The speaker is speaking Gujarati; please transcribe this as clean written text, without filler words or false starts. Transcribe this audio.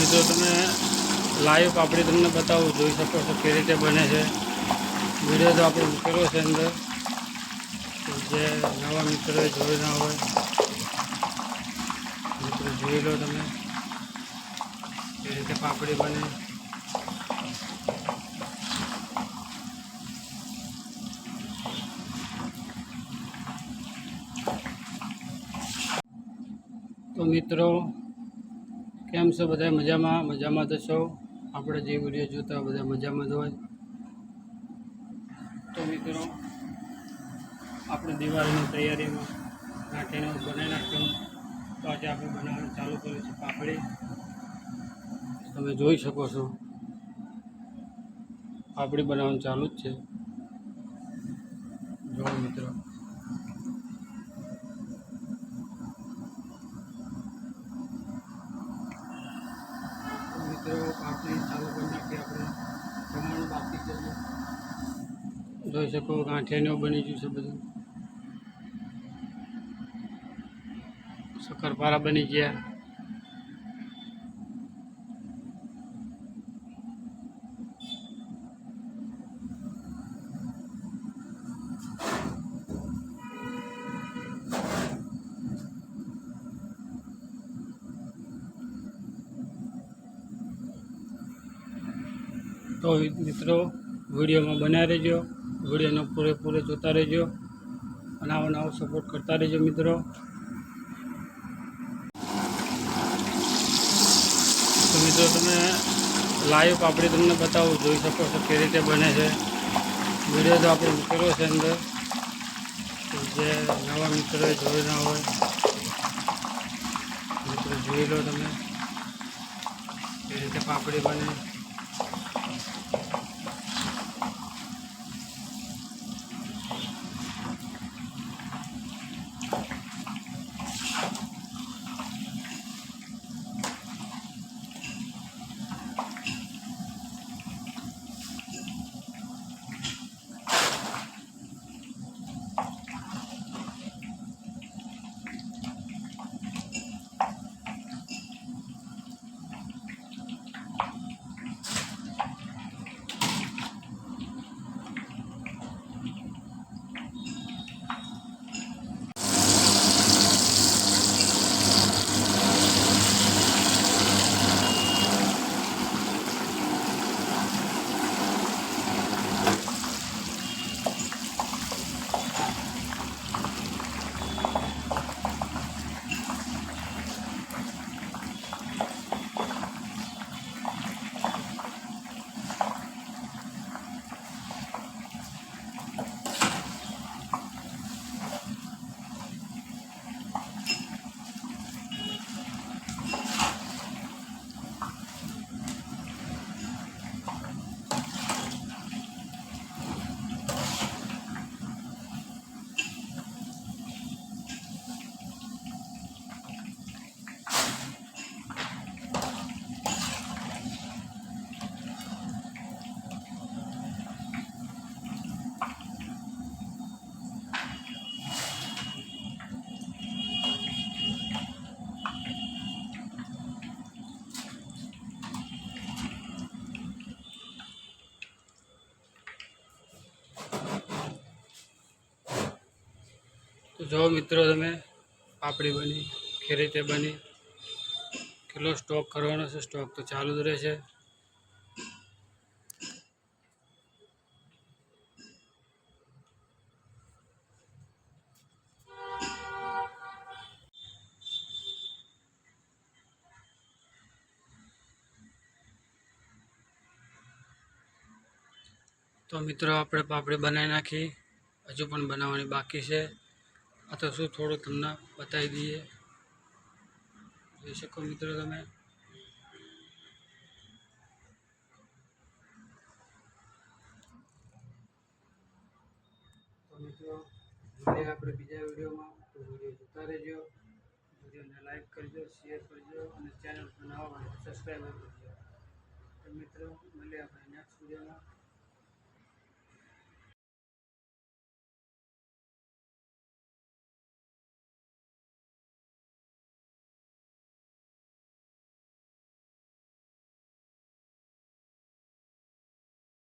મિત્રો તમે લાઈવ પાપડી તમને બતાવું, જોઈ શકો છો કઈ રીતે બને છે। વિડીયો તો આપણે મૂકેલો છે અંદર, જે નવા મિત્રોએ જોઈ ના હોય મિત્રો જોઈ લો તમે કઈ રીતે પાપડી બને। તો મિત્રો કેમ છો બધા? મજામાં તો છો? આપણે જે વિડીયો જોતા બધા મજામાં જ હોય। તો મિત્રો આપણે દિવાળીની તૈયારીમાં ગાંઠીને બનાવી નાખ્યું, તો આજે આપણે બનાવવાનું ચાલુ કર્યું છે પાપડી। તમે જોઈ શકો છો પાપડી બનાવવાનું ચાલુ જ છે। જો મિત્રો પાપડી ચાલુ કરી નાખીએ આપણે, જમવાનું બાકી છે। જોઈ શકો ગાંઠિયાનું બની ગયું છે બધું, શક્કરપારા બની ગયા। તો મિત્રો વિડીયોમાં બન્યા રહેજો, વિડીયોનો પૂરેપૂરો જોતા રહેજો અને આવો સપોર્ટ કરતા રહેજો મિત્રો। તો મિત્રો તમે લાઈવ પાપડી તમને બતાવું, જોઈ શકો છો કઈ રીતે બને છે। વિડીયો તો આપણે મૂકેલો છે અંદર, જે નવા મિત્રોએ જોઈ ના હોય મિત્રો જોઈ લો તમે કઈ રીતે પાપડી બને। તો જો મિત્રો તમે પાપડી બની કઈ રીતે બની, કેટલો સ્ટોક કરવાનો છે, સ્ટોક તો ચાલુ જ રહેશે। તો મિત્રો આપણે પાપડી બનાવી નાખી, હજુ પણ બનાવવાની બાકી છે। આ તો શું થોડું તમને બતાવી દઈએ, જોઈ શકો મિત્રો તમે। તો મિત્રો મળીએ આપણે બીજા વિડીયોમાં, તો વિડીયો જોતા રહેજો, વિડીયોને લાઈક કરજો, શેર કરજો અને ચેનલ પર નવા હોય તો સબસ્ક્રાઈબ કરજો। તો મિત્રો મળીએ આપણે નેક્સ્ટ વિડીયોમાં।